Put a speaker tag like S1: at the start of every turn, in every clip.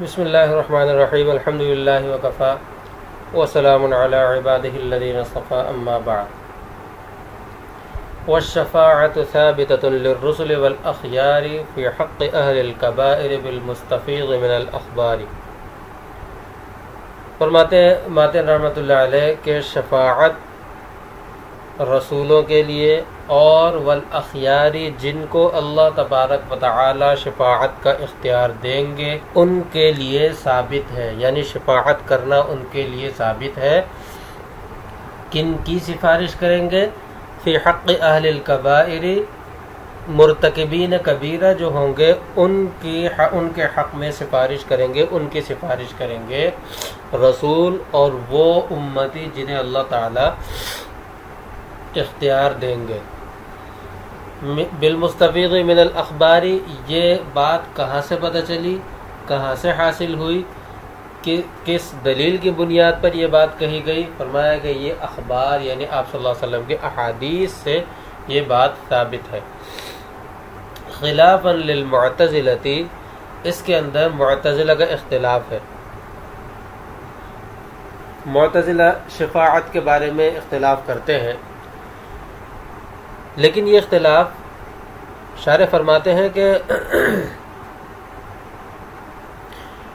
S1: بسم اللہ الرحمن الرحیم الحمد للہ وکفا وسلام علی عبادہ الذین اصطفى اما بعد والشفاعة ثابتة للرسل والأخيار في حق أهل الكبائر بالمستفيض من الأخبار۔ فرماتے ہیں ماتن رحمۃ اللہ علیہ کہ شفاعت رسولوں کے لیے اور والاخیاری جن کو اللہ تبارک و تعالی شفاعت کا اختیار دیں گے ان کے لیے ثابت ہے، یعنی شفاعت کرنا ان کے لیے ثابت ہے۔ کن کی سفارش کریں گے؟ فی حق اہل الکبائر، مرتکبین کبیرہ جو ہوں گے ان کے حق میں سفارش کریں گے، ان کی سفارش کریں گے رسول اور وہ امتی جنہیں اللہ تعالی اختیار دیں گے۔ بالمستفیض من الاخبار، یہ بات کہاں سے پتہ چلی، کہاں سے حاصل ہوئی، کہ کس دلیل کی بنیاد پر یہ بات کہی گئی؟ فرمایا کہ یہ اخبار یعنی آپ صلی اللہ علیہ وسلم کے احادیث سے یہ بات ثابت ہے۔ خلافا للمعتزلۃ، اس کے اندر معتزلہ کا اختلاف ہے۔ معتزلہ شفاعت کے بارے میں اختلاف کرتے ہیں، لیکن یہ اختلاف شارح فرماتے ہیں کہ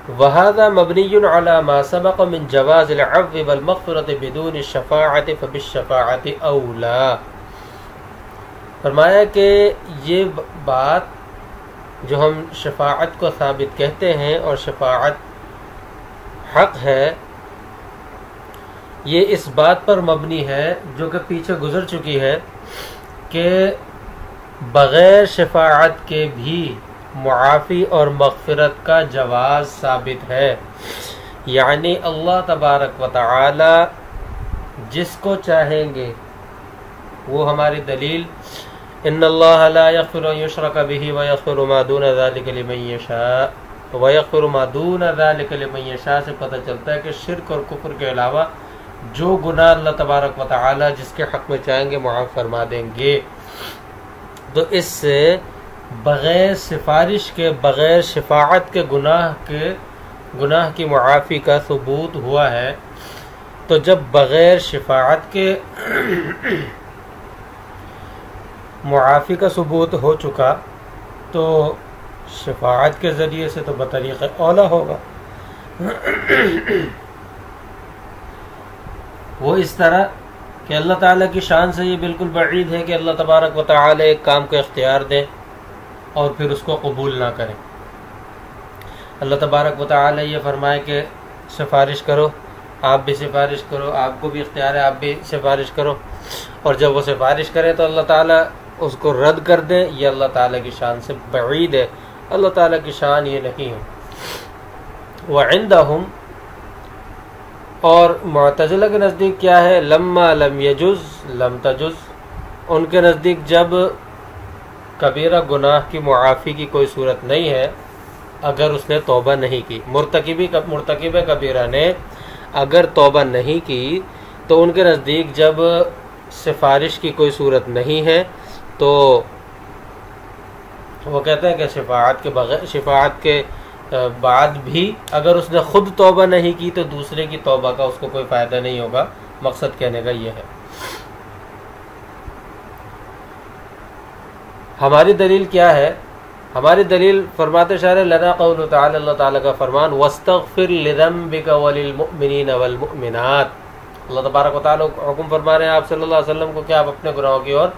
S1: وَهَذَا مَبْنِيٌّ عَلَى مَا سَبَقَ مِنْ جَوَازِ الْعَفْوِ وَالْمَغْفِرَةِ بِدُونِ الشَّفَاعَةِ فَبِالشَّفَاعَةِ أَوْلَى۔ فرمایا کہ یہ بات جو ہم شفاعت کو ثابت کہتے ہیں اور شفاعت حق ہے، یہ اس بات پر مبنی ہے جو کہ پیچھے گزر چکی ہے کہ بغیر شفاعت کے بھی معافی اور مغفرت کا جواز ثابت ہے، یعنی اللہ تبارک و تعالی جس کو چاہیں گے، وہ ہماری دلیل ان اللہ لا یغفر ان یشرک بہ ویغفر ما دون ذلک لمن یشاء ویغفر ما دون ذلک لمن یشاء سے پتہ چلتا ہے کہ شرک اور کفر کے علاوہ جو گناہ اللہ تبارک و تعالی جس کے حق میں چاہیں گے معاف فرما دیں گے۔ تو اس سے بغیر سفارش کے، بغیر شفاعت کے گناہ کی معافی کا ثبوت ہوا ہے۔ تو جب بغیر شفاعت کے معافی کا ثبوت ہو چکا تو شفاعت کے ذریعے سے تو بطریق اولا ہوگا۔ وہ اس طرح کہ اللہ تعالیٰ کی شان سے یہ بالکل بعید ہے کہ اللہ تبارک و تعالی ایک کام کو اختیار دیں اور پھر اس کو قبول نہ کریں۔ اللہ تبارک و تعالی یہ فرمائے کہ سفارش کرو، آپ بھی سفارش کرو، آپ کو بھی اختیار ہے، آپ بھی سفارش کرو، اور جب وہ سفارش کریں تو اللہ تعالیٰ اس کو رد کر دیں، یہ اللہ تعالیٰ کی شان سے بعید ہے، اللہ تعالیٰ کی شان یہ نہیں ہے۔ وعندہم، اور معتزلہ کے نزدیک کیا ہے؟ لما لم یجز لم تجز، ان کے نزدیک جب کبیرہ گناہ کی معافی کی کوئی صورت نہیں ہے، اگر اس نے توبہ نہیں کی، مرتکب کبیرہ نے اگر توبہ نہیں کی تو ان کے نزدیک جب سفارش کی کوئی صورت نہیں ہے تو وہ کہتے ہیں کہ شفاعت کے بعد بھی اگر اس نے خود توبہ نہیں کی تو دوسرے کی توبہ کا اس کو کوئی فائدہ نہیں ہوگا۔ مقصد کہنے کا یہ ہے۔ ہماری دلیل کیا ہے؟ ہماری دلیل فرماتے شارح لنا قول تعالی، اللہ تعالیٰ کا فرمان واستغفر لذنبک وللمؤمنین والمؤمنات۔ اللہ تبارک و تعالیٰ حکم فرما رہے ہیں آپ صلی اللہ علیہ وسلم کو کہ آپ اپنے گناہوں کی اور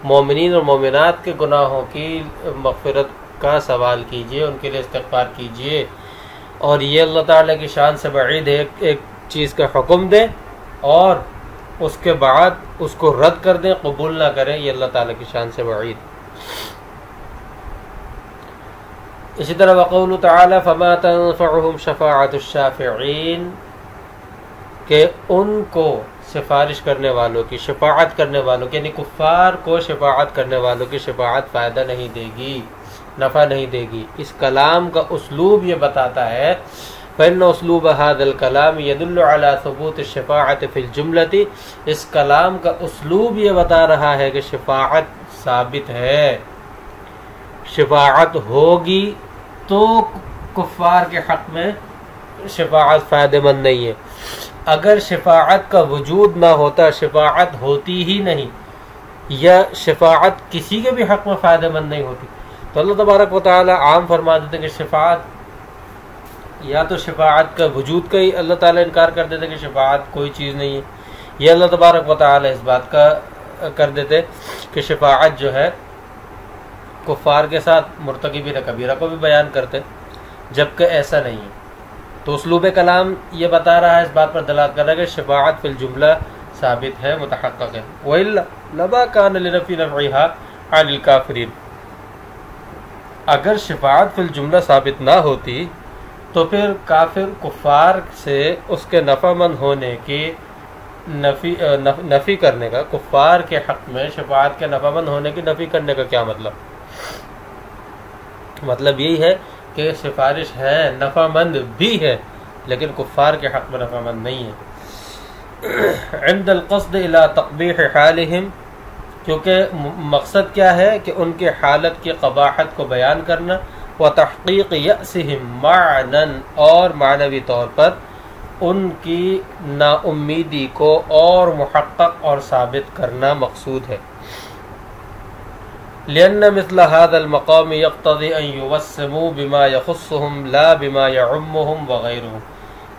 S1: مومنین اور مومنات کے گناہوں کی مغفرت کا سوال کیجئے، ان کے لیے استغفار کیجئے، اور یہ اللہ تعالیٰ کی شان سے بعید ہے ایک چیز کا حکم دیں اور اس کے بعد اس کو رد کر دیں، قبول نہ کریں، یہ اللہ تعالیٰ کی شان سے بعید۔ اسی طرح وقول تعالی فما تنفعهم شفاعت الشافعین، کہ ان کو سفارش کرنے والوں کی، شفاعت کرنے والوں کی، یعنی کفار کو شفاعت کرنے والوں کی شفاعت فائدہ نہیں دے گی، نفع نہیں دے گی۔ اس کلام کا اسلوب یہ بتاتا ہے فإن اسلوب هذا الكلام يدل على ثبوت الشفاعة في الجملة، اس کلام کا اسلوب یہ بتا رہا ہے کہ شفاعت ثابت ہے، شفاعت ہوگی تو کفار کے حق میں شفاعت فائدہ مند نہیں ہے. اگر شفاعت کا وجود نہ ہوتا، شفاعت ہوتی ہی نہیں، یا شفاعت کسی کے بھی حق میں فائدہ مند نہیں ہوتی، تو اللہ تبارک و تعالی عام فرما دیتے کہ شفاعت، یا تو شفاعت کا وجود کا ہی اللہ تعالیٰ انکار کر دیتے کہ شفاعت کوئی چیز نہیں ہے، یا اللہ تبارک و تعالی اس بات کا کر دیتے کہ شفاعت جو ہے کفار کے ساتھ مرتکبین کبیرہ کو بھی بیان کرتے، جبکہ ایسا نہیں ہے. تو اسلوب کلام یہ بتا رہا ہے، اس بات پر دلالت کر رہا ہے کہ شفاعت فی الجملہ ثابت ہے، متحقق ہے. وَإِلَّا لَمَا كَانَ لِنَفْيِ نَفْعِهَا عَنِ الْكَافِرِينَ. اگر شفاعت فی الجملہ ثابت نہ ہوتی تو پھر کافر کفار سے اس کے نفع مند ہونے کی نفی کرنے کا، کفار کے حق میں شفاعت کے نفع مند ہونے کی نفی کرنے کا کیا مطلب؟ مطلب یہی ہے کہ سفارش ہے، نفع مند بھی ہے، لیکن کفار کے حق میں نفع مند نہیں ہے. عند القصد الى تقبیح حالہم، کیونکہ مقصد کیا ہے کہ ان کے حالت کی قباحت کو بیان کرنا، وتحقیق یأسہم معنًا، اور معنوی طور پر ان کی نا امیدی کو اور محقق اور ثابت کرنا مقصود ہے. لأن مثل هذا المقام يقتضي أن يوسموا بما يخصهم لا بما يعمهم وغيرهم.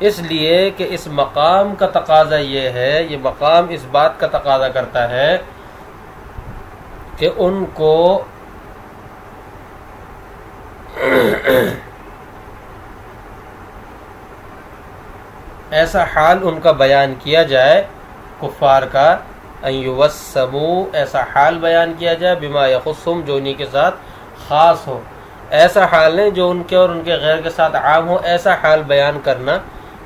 S1: اس لیے کہ اس مقام کا تقاضا یہ ہے، یہ مقام اس بات کا تقاضا کرتا ہے کہ ان کو ایسا حال ان کا بیان کیا جائے، کفار کا، ان یوسموا، ایسا حال بیان کیا جائے، بما یخصہم، جو انہی کے ساتھ خاص ہو. ایسا حال نہیں جو ان کے اور ان کے غیر کے ساتھ عام ہو، ایسا حال بیان کرنا،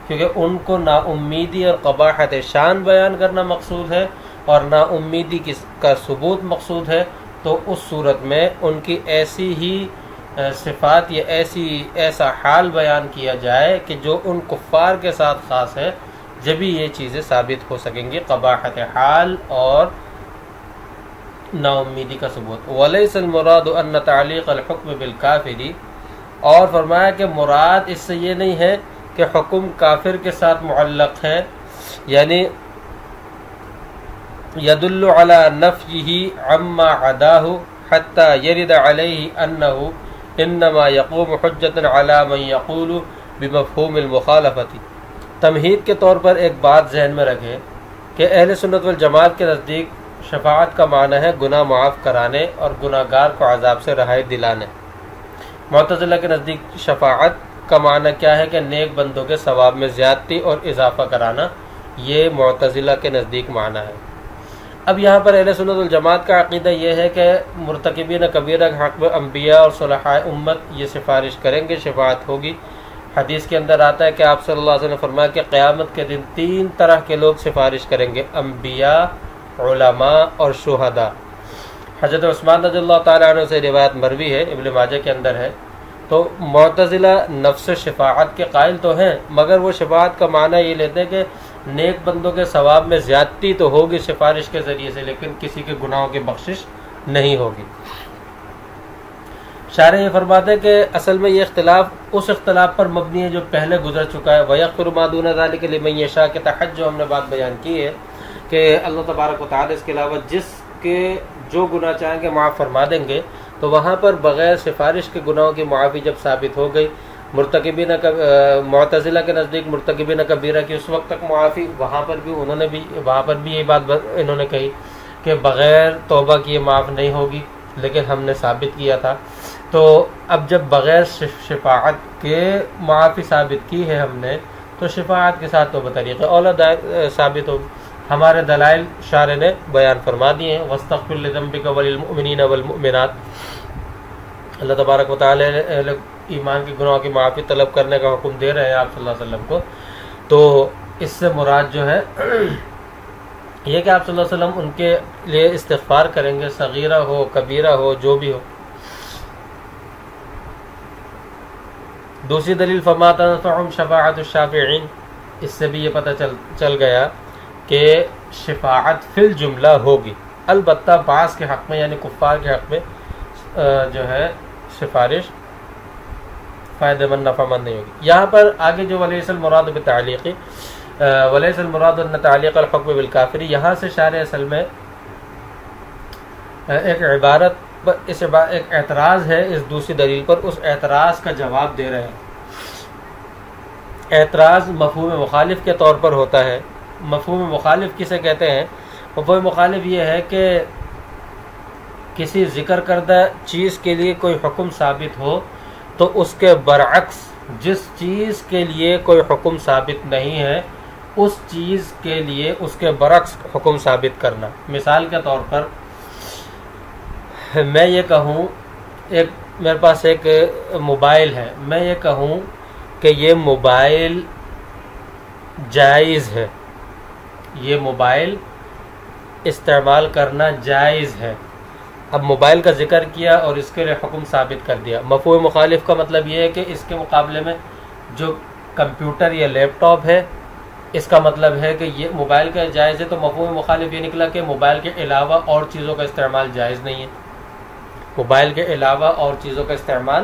S1: کیونکہ ان کو نا امیدی اور قباحت شان بیان کرنا مقصود ہے، اور نا امیدی کا ثبوت مقصود ہے. تو اس صورت میں ان کی ایسی ہی صفات یا ایسا حال بیان کیا جائے کہ جو ان کفار کے ساتھ خاص ہے، جبھی یہ چیزیں ثابت ہو سکیں گی، قباحت حال اور نا امیدی کا ثبوت. وَلَيْسَ الْمُرَادُ أَنَّ تَعْلِيقَ الْحُكْمِ بِالْكَافِرِ، اور فرمایا کہ مراد اس سے یہ نہیں ہے کہ حکم کافر کے ساتھ معلق ہے، یعنی يدل على نفيه عما عداه حتى يرد عليه أنه إنما يقوم حجة على من يقول بمفهوم المخالفة. تمہید کے طور پر ایک بات ذہن میں رکھیں کہ اہل سنت والجماعت کے نزدیک شفاعت کا معنی ہے گناہ معاف کرانے اور گناہ گار کو عذاب سے رہائی دلانے. معتزلہ کے نزدیک شفاعت کا معنی کیا ہے کہ نیک بندوں کے ثواب میں زیادتی اور اضافہ کرانا، یہ معتزلہ کے نزدیک معنی ہے. اب یہاں پر اہل سنت والجماعت کا عقیدہ یہ ہے کہ مرتکبین کبیرہ کے حق میں انبیاء اور صلحاء امت یہ سفارش کریں گے، شفاعت ہوگی. حدیث کے اندر آتا ہے کہ آپ صلی اللہ علیہ وسلم نے فرمایا کہ قیامت کے دن 3 طرح کے لوگ سفارش کریں گے، انبیاء، علماء اور شہداء. حضرت عثمان رضی اللہ تعالیٰ عنہ سے روایت مروی ہے، ابن ماجہ کے اندر ہے. تو معتزلہ نفس شفاعت کے قائل تو ہیں، مگر وہ شفاعت کا معنی یہ لیتے ہیں کہ نیک بندوں کے ثواب میں زیادتی تو ہوگی سفارش کے ذریعے سے، لیکن کسی کے گناہوں کی بخشش نہیں ہوگی. شارح یہ فرماتے ہیں کہ اصل میں یہ اختلاف اس اختلاف پر مبنی ہے جو پہلے گزر چکا ہے. وَيَغْفِرُ مَا دُونَ ذَلِكَ لِمَن يَشَاءُ کے تحت جو ہم نے بات بیان کی ہے کہ اللہ تبارک و تعالی اس کے علاوہ جس کے جو گناہ چاہیں گے معاف فرما دیں گے. تو وہاں پر بغیر سفارش کے گناہوں کی معافی جب ثابت ہو گئی، مرتکبین معتزلہ کے نزدیک مرتکبین کبیرہ کی اس وقت تک معافی، وہاں پر بھی یہی بات انہوں نے کہی کہ بغیر توبہ کیے معاف نہیں ہوگی، لیکن ہم نے ثابت کیا تھا. تو اب جب بغیر شفاعت کے معافی ثابت کی ہے ہم نے، تو شفاعت کے ساتھ توبہ طریقہ اولا ثابت ہوگی. ہمارے دلائل شارح نے بیان فرما دیے ہیں. وَاسْتَغْفِرْ لِذَنبِكَ وَلِلْمُؤْمِنِينَ وَالْمُؤْمِنَاتِ. اللہ تبارک و تعالی ایمان کے گناہوں کی معافی طلب کرنے کا حکم دے رہے ہیں آپ صلی اللہ علیہ وسلم کو. تو اس سے مراد جو ہے یہ کہ آپ صلی اللہ علیہ وسلم ان کے لیے استغفار کریں گے، صغیرہ ہو کبیرہ ہو جو بھی ہو. دوسری دلیل فما تنفعهم شفاعت الشافعین، اس سے بھی یہ پتہ چل گیا کہ شفاعت فی الجملہ ہوگی، البتہ بعض کے حق میں یعنی کفار کے حق میں جو ہے سفارش فائدہ مند نفع مند نہیں ہوگی۔ یہاں پر آگے جو ولیس المراد بتعلیقی ولیس المراد ان تعلیق الحکم بالکافر، یہاں سے شارح اصل میں ایک عبارت ایک اعتراض ہے اس دوسری دلیل پر، اس اعتراض کا جواب دے رہے ہیں۔ اعتراض مفہوم مخالف کے طور پر ہوتا ہے۔ مفہوم مخالف کسے کہتے ہیں؟ مفہوم مخالف یہ ہے کہ کسی ذکر کردہ چیز کے لیے کوئی حکم ثابت ہو تو اس کے برعکس جس چیز کے لیے کوئی حکم ثابت نہیں ہے اس چیز کے لیے اس کے برعکس حکم ثابت کرنا۔ مثال کے طور پر میں یہ کہوں، میرے پاس ایک موبائل ہے، میں یہ کہوں کہ یہ موبائل جائز ہے، یہ موبائل استعمال کرنا جائز ہے۔ اب موبائل کا ذکر کیا اور اس کے لیے حکم ثابت کر دیا۔ مفہوم مخالف کا مطلب یہ ہے کہ اس کے مقابلے میں جو کمپیوٹر یا لیپ ٹاپ ہے اس کا مطلب ہے کہ یہ موبائل کا جائز ہے، تو مفہوم مخالف یہ نکلا کہ موبائل کے علاوہ اور چیزوں کا استعمال جائز نہیں ہے، موبائل کے علاوہ اور چیزوں کا استعمال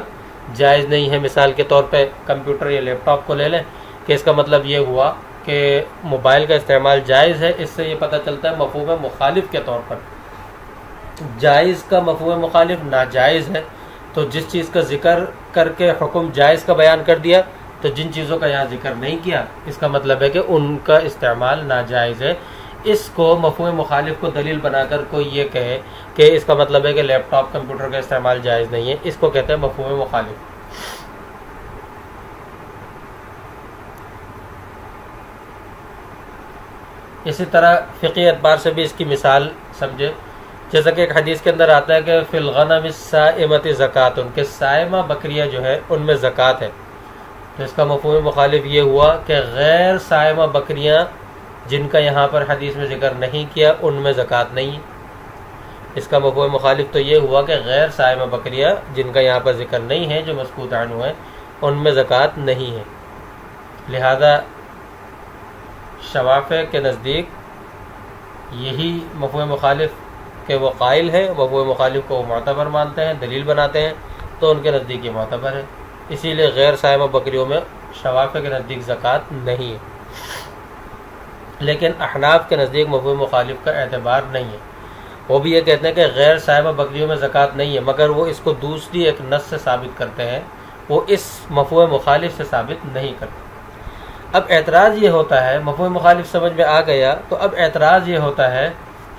S1: جائز نہیں ہے۔ مثال کے طور پہ کمپیوٹر یا لیپ ٹاپ کو لے لیں کہ اس کا مطلب یہ ہوا کہ موبائل کا استعمال جائز ہے۔ اس سے یہ پتہ چلتا ہے مفہوم مخالف کے طور پر جائز کا مفہوم مخالف ناجائز ہے، تو جس چیز کا ذکر کر کے حکم جائز کا بیان کر دیا تو جن چیزوں کا یہاں ذکر نہیں کیا اس کا مطلب ہے کہ ان کا استعمال ناجائز ہے۔ اس کو مفہوم مخالف کو دلیل بنا کر کوئی یہ کہے کہ اس کا مطلب ہے کہ لیپ ٹاپ کمپیوٹر کا استعمال جائز نہیں ہے، اس کو کہتے ہیں مفہوم مخالف۔ اسی طرح فقہی اعتبار سے بھی اس کی مثال سمجھے، جیسا کہ ایک حدیث کے اندر آتا ہے کہ فی الغنم الصائمۃ زکوٰۃ، ان کے صائمہ بکریاں جو ہے ان میں زکوٰۃ ہے، تو اس کا مفہوم مخالف یہ ہوا کہ غیر صائمہ بکریاں جن کا یہاں پر حدیث میں ذکر نہیں کیا ان میں زکوٰۃ نہیں ہے۔ اس کا مفہوم مخالف تو یہ ہوا کہ غیر صائمہ بکریاں جن کا یہاں پر ذکر نہیں ہے جو مسکوت عنہ ہے ان میں زکوٰۃ نہیں ہے۔ لہذا شوافع کے نزدیک یہی مفہوم مخالف کہ وہ قائل ہے، مفہوم مخالف کو وہ معتبر مانتے ہیں، دلیل بناتے ہیں، تو ان کے نزدیک یہ معتبر ہے، اسی لیے غیر صائمہ بکریوں میں شوافع کے نزدیک زکوٰۃ نہیں ہے۔ لیکن احناف کے نزدیک مفہوم مخالف کا اعتبار نہیں ہے، وہ بھی یہ کہتے ہیں کہ غیر صائمہ بکریوں میں زکوٰۃ نہیں ہے، مگر وہ اس کو دوسری ایک نص سے ثابت کرتے ہیں، وہ اس مفہوم مخالف سے ثابت نہیں کرتے۔ اب اعتراض یہ ہوتا ہے، مفہوم مخالف سمجھ میں آ گیا، تو اب اعتراض یہ ہوتا ہے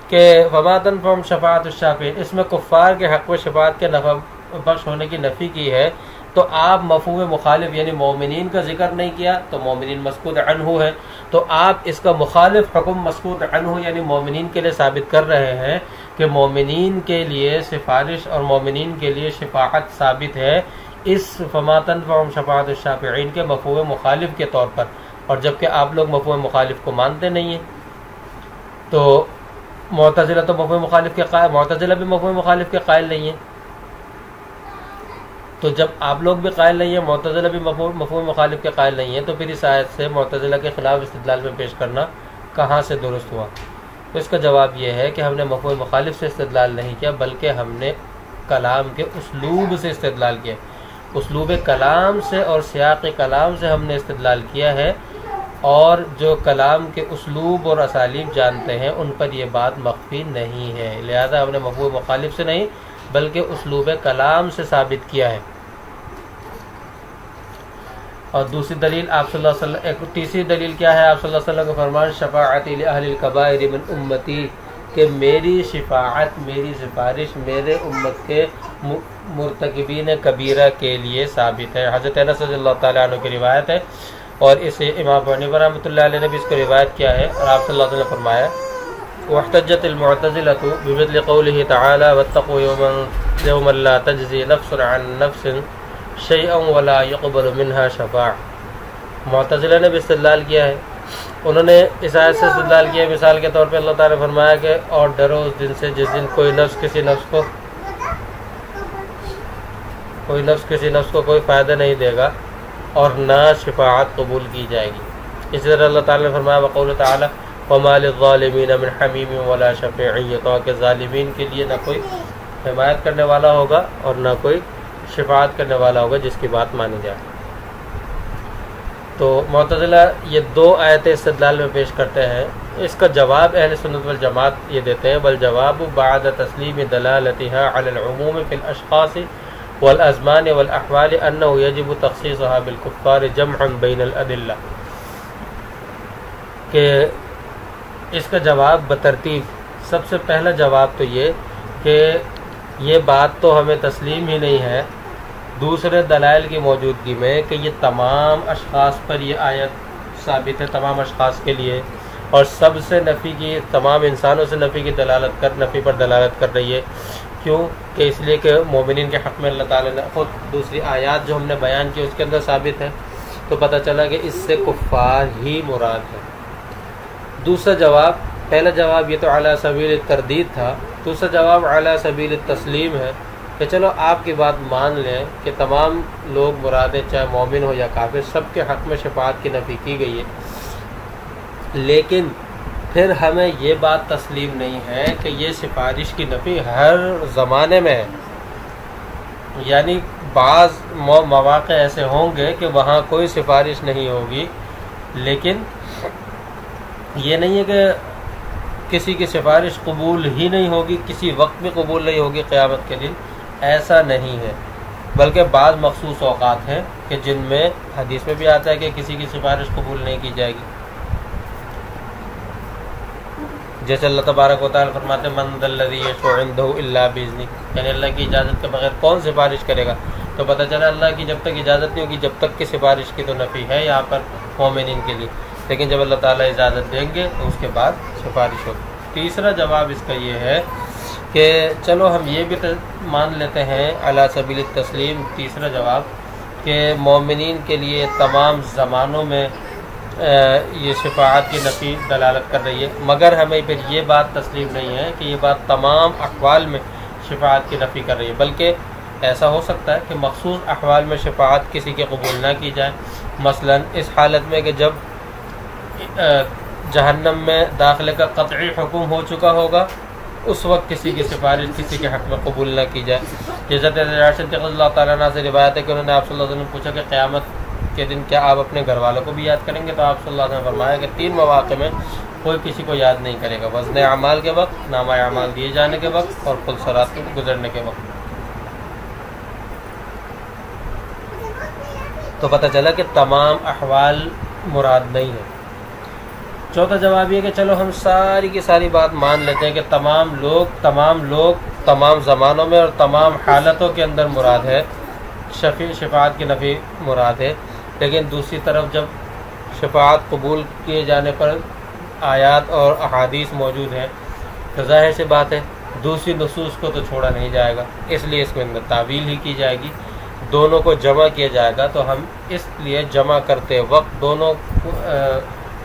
S1: کہ فما تنفعهم شفاعت الشافعین، اس میں کفار کے حق و شفاعت کے نفع بخش ہونے کی نفی کی ہے، تو آپ مفہوم مخالف یعنی مومنین کا ذکر نہیں کیا، تو مومنین مسکوت عنہ ہے، تو آپ اس کا مخالف حکم مسکوت عنہ یعنی مومنین کے لیے ثابت کر رہے ہیں کہ مومنین کے لیے سفارش اور مومنین کے لیے شفاعت ثابت ہے اس فما تنفعهم شفاعت الشافعین کے مفہوم مخالف کے طور پر، اور جبکہ آپ لوگ مفہوم مخالف کو مانتے نہیں ہیں، تو معتزلہ تو مفہوم مخالف کے قائل، معتزلہ بھی مفہوم مخالف کے قائل نہیں ہیں، تو جب آپ لوگ بھی قائل نہیں ہیں، معتزلہ بھی مفہوم مخالف کے قائل نہیں ہیں، تو پھر اس آیت سے معتزلہ کے خلاف استدلال میں پیش کرنا کہاں سے درست ہوا؟ تو اس کا جواب یہ ہے کہ ہم نے مفہوم مخالف سے استدلال نہیں کیا، بلکہ ہم نے کلام کے اسلوب سے استدلال کیا، اسلوب کلام سے اور سیاق کلام سے ہم نے استدلال کیا ہے، اور جو کلام کے اسلوب اور اسالیب جانتے ہیں ان پر یہ بات مخفی نہیں ہے، لہذا ہم نے مفہوم مخالف سے نہیں بلکہ اسلوب کلام سے ثابت کیا ہے۔ اور دوسری دلیل آپ صلی اللہ علیہ وسلم، ایک تیسری دلیل کیا ہے؟ آپ صلی اللہ علیہ وسلم کا فرمان شفاعتی لأہل الکبائر من امتی، کہ میری شفاعت، میری سفارش میرے امت کے مرتکبین کبیرہ کے لیے ثابت ہے۔ حضرت انس رضی اللہ تعالیٰ عنہ کی روایت ہے، اور اسے امام ابو حنیفہ رحمۃ اللہ علیہ نے بھی اس کو روایت کیا ہے، اور آپ صلی اللہ علیہ وسلم نے فرمایا واحتجت المعتزلة بمثل قوله تعالى واتقوا يوما لا تجزي نفس عن نفس شيئا ولا يقبل منها شفاعة۔ معتزلہ نے بھی استدلال کیا ہے، انہوں نے اس آیت سے استدلال کیا، مثال کے طور پہ اللہ تعالیٰ نے فرمایا کہ اور ڈرو اس دن سے جس دن کوئی نفس کسی نفس کو کوئی فائدہ نہیں دے گا اور نہ شفاعت قبول کی جائے گی۔ اسی طرح اللہ تعالیٰ نے فرمایا وقول تعالیٰ وما للظالمین من حمیم ولا شفیع، یہ تو کہ ظالمین کے لیے نہ کوئی حمایت کرنے والا ہوگا اور نہ کوئی شفاعت کرنے والا ہوگا جس کی بات مانی جائے۔ تو معتزلہ یہ دو آیتیں استدلال میں پیش کرتے ہیں، اس کا جواب اہل سنت والجماعت یہ دیتے ہیں، بل جواب بعد تسلیم دلالتها على العموم في الاشخاص والازمان والاحوال انه يجب تخصيصها بالكفار جمعا بين الادلہ، کہ اس کا جواب بترتیب سب سے پہلا جواب تو یہ کہ یہ بات تو ہمیں تسلیم ہی نہیں ہے دوسرے دلائل کی موجودگی میں کہ یہ تمام اشخاص پر یہ آیت ثابت ہے، تمام اشخاص کے لیے، اور سب سے نفی کی، تمام انسانوں سے نفی پر دلالت کر رہی ہے۔ کیوں؟ کہ اس لیے کہ مومنین کے حق میں اللہ تعالیٰ نے خود دوسری آیات جو ہم نے بیان کی اس کے اندر ثابت ہے، تو پتہ چلا کہ اس سے کفار ہی مراد ہے۔ دوسرا جواب، پہلا جواب یہ تو اعلیٰ سبیل تردید تھا، دوسرا جواب اعلیٰ سبیل تسلیم ہے کہ چلو آپ کی بات مان لیں کہ تمام لوگ مراد ہیں، چاہے مومن ہو یا کافر، سب کے حق میں شفاعت کی نفی کی گئی ہے، لیکن پھر ہمیں یہ بات تسلیم نہیں ہے کہ یہ سفارش کی نفی ہر زمانے میں ہے، یعنی بعض مواقع ایسے ہوں گے کہ وہاں کوئی سفارش نہیں ہوگی، لیکن یہ نہیں ہے کہ کسی کی سفارش قبول ہی نہیں ہوگی، کسی وقت بھی قبول نہیں ہوگی قیامت کے دن، ایسا نہیں ہے، بلکہ بعض مخصوص اوقات ہیں کہ جن میں حدیث میں بھی آتا ہے کہ کسی کی سفارش قبول نہیں کی جائے گی، جیسے اللہ تبارک و تعالیٰ فرماتے ہیں من ذا الذی یشفع عنده الا باذنہ، یعنی اللہ کی اجازت کے بغیر کون سفارش کرے گا، تو پتہ چلا اللہ کی جب تک اجازت نہیں ہوگی، جب تک کہ سفارش کی تو نفی ہے یہاں پر مومنین کے لیے، لیکن جب اللہ تعالیٰ اجازت دیں گے تو اس کے بعد سفارش ہوگی۔ تیسرا جواب اس کا یہ ہے کہ چلو ہم یہ بھی مان لیتے ہیں علی سبیل التسلیم، تیسرا جواب کہ مومنین کے لیے تمام زمانوں میں یہ شفاعت کی نفی دلالت کر رہی ہے، مگر ہمیں پھر یہ بات تسلیم نہیں ہے کہ یہ بات تمام احوال میں شفاعت کی نفی کر رہی ہے، بلکہ ایسا ہو سکتا ہے کہ مخصوص احوال میں شفاعت کسی کے قبول نہ کی جائے، مثلا اس حالت میں کہ جب جہنم میں داخلے کا قطعی حکم ہو چکا ہوگا، اس وقت کسی کی سفارش کسی کے حق میں قبول نہ کی جائے۔ حضرت عائشہ رضی اللہ تعالیٰ عنہ سے روایت ہے کہ انہوں نے آپ صلی اللہ علیہ وسلم پوچھا کہ قیامت کے دن کیا آپ اپنے گھر والوں کو بھی یاد کریں گے، تو آپ صلی اللہ علیہ وسلم نے فرمایا کہ 3 مواقع میں کوئی کسی کو یاد نہیں کرے گا، وزن اعمال کے وقت، نامہ اعمال دیے جانے کے وقت، اور پل صراط کے گزرنے کے وقت۔ تو پتہ چلا کہ تمام احوال مراد نہیں ہے۔ چوتھا جواب یہ کہ چلو ہم ساری کی ساری بات مان لیتے ہیں کہ تمام لوگ تمام زمانوں میں اور تمام حالتوں کے اندر مراد ہے، شفاعت کی نفی مراد ہے، لیکن دوسری طرف جب شفاعت قبول کیے جانے پر آیات اور احادیث موجود ہیں تو ظاہر سی بات ہے دوسری نصوص کو تو چھوڑا نہیں جائے گا، اس لیے اس کے اندر تعویل ہی کی جائے گی، دونوں کو جمع کیا جائے گا۔ تو ہم اس لیے جمع کرتے وقت دونوں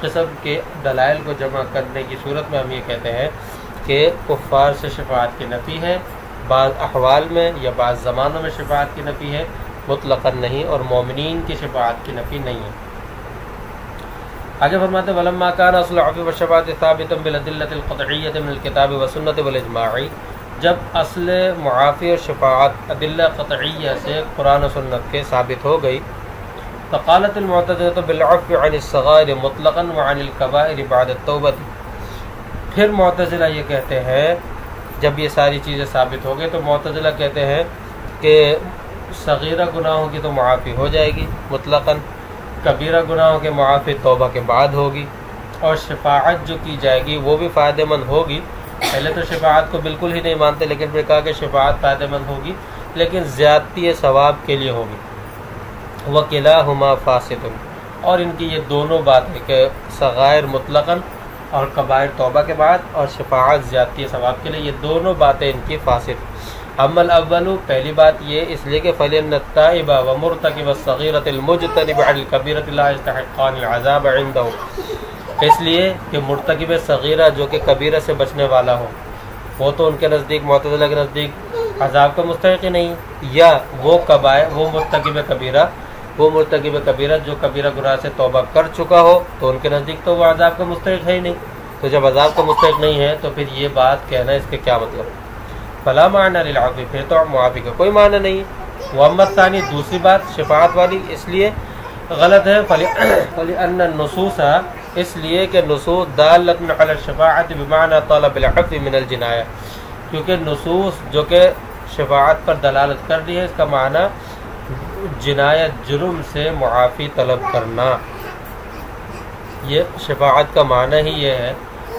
S1: قسم کے دلائل کو جمع کرنے کی صورت میں ہم یہ کہتے ہیں کہ کفار سے شفاعت کی نفی ہے، بعض احوال میں یا بعض زمانوں میں شفاعت کی نفی ہے، مطلقاً نہیں، اور مومنین کی شفاعت کی نفی نہیں ہے۔ آگے فرماتے ہیں وَلَمَّا كَانَ أَصْلُ الْعَفْوِ وَالشَّفَاعَةِ ثَابِتًا بِالْأَدِلَّةِ الْقَطْعِيَّةِ مِنَ الْكِتَابِ وَالسُّنَّةِ وَالْإِجْمَاعِ، جب اصل معافی اور شفاعت ادلہ قطعیہ سے قرآن و سنت کے ثابت ہو گئی، فقالت المعتزلة بالعفو عن الصغائر مطلقا وعن الكبائر بعد التوبة، پھر معتزلہ یہ کہتے ہیں جب یہ ساری چیزیں ثابت ہو گئی تو معتزلہ کہتے ہیں کہ صغیرہ گناہوں کی تو معافی ہو جائے گی مطلقاً، کبیرہ گناہوں کے معافی توبہ کے بعد ہوگی، اور شفاعت جو کی جائے گی وہ بھی فائدہ مند ہوگی۔ پہلے تو شفاعت کو بالکل ہی نہیں مانتے، لیکن پھر کہا کہ شفاعت فائدہ مند ہوگی لیکن زیادتی ثواب کے لیے ہوگی۔ وَكِلَاهُمَا فَاسِدٌ، اور ان کی یہ دونوں باتیں کہ صغائر مطلقاً اور کبائر توبہ کے بعد اور شفاعت زیادتی ثواب کے لیے، یہ دونوں باتیں ان کی فاسد۔ اما الاول، پہلی بات یہ اس لیے کہ فَلِأَنَّ التَّائِبَ وَمُرْتَكِبَ الصَّغِيرَةِ الْمُجْتَنِبَ عَنِ الْكَبِيرَةِ لَا يَسْتَحِقَّانِ الْعَذَابَ عِندَهُ، اس لیے کہ مرتکب صغیرہ جو کہ کبیرہ سے بچنے والا ہو وہ تو ان کے نزدیک، معتزلہ کے نزدیک عذاب کا مستحق ہی نہیں، یا وہ مرتکب کبیرہ جو کبیرہ گناہ سے توبہ کر چکا ہو تو ان کے نزدیک تو وہ عذاب کا مستحق ہے ہی نہیں، تو جب عذاب کا مستحق نہیں ہے تو پھر یہ بات کہنا اس کے کیا مطلب؟ فلا معنی للعفو، پھر تو معافی کا کوئی معنی نہیں، وَأَمَّا الثَّانِي دوسری بات شفاعت والی اس لیے غلط ہے فَلِأَنَّ النُّصُوصَ اس لیے کہ نصوص دالۃ علی الشفاعت بمعنى طلب العفو من الجنایہ، کیونکہ نصوص جو کہ شفاعت پر دلالت کر رہی ہے اس کا معنی جنایت جرم سے معافی طلب کرنا، یہ شفاعت کا معنی ہی یہ ہے،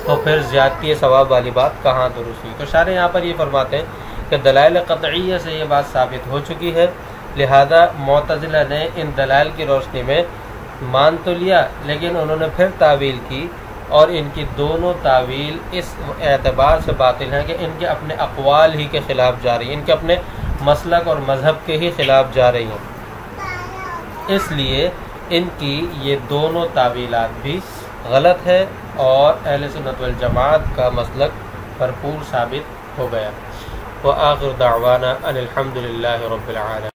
S1: تو پھر زیادتی ثواب والی بات کہاں درست ہوئی؟ تو شارح یہاں پر یہ فرماتے ہیں کہ دلائل قطعیہ سے یہ بات ثابت ہو چکی ہے، لہذا معتزلہ نے ان دلائل کی روشنی میں مان تو لیا لیکن انہوں نے پھر تعویل کی، اور ان کی دونوں تعویل اس اعتبار سے باطل ہیں کہ ان کے اپنے اقوال ہی کے خلاف جا رہی ہیں، ان کے اپنے مسلک اور مذہب کے ہی خلاف جا رہی ہیں، اس لیے ان کی یہ دونوں تعویلات بھی غلط ہے اور اہل سنت والجماعت کا مسلک بھرپور ثابت ہو گیا۔ وآخر دعوانا ان الحمد للہ رب العالمین۔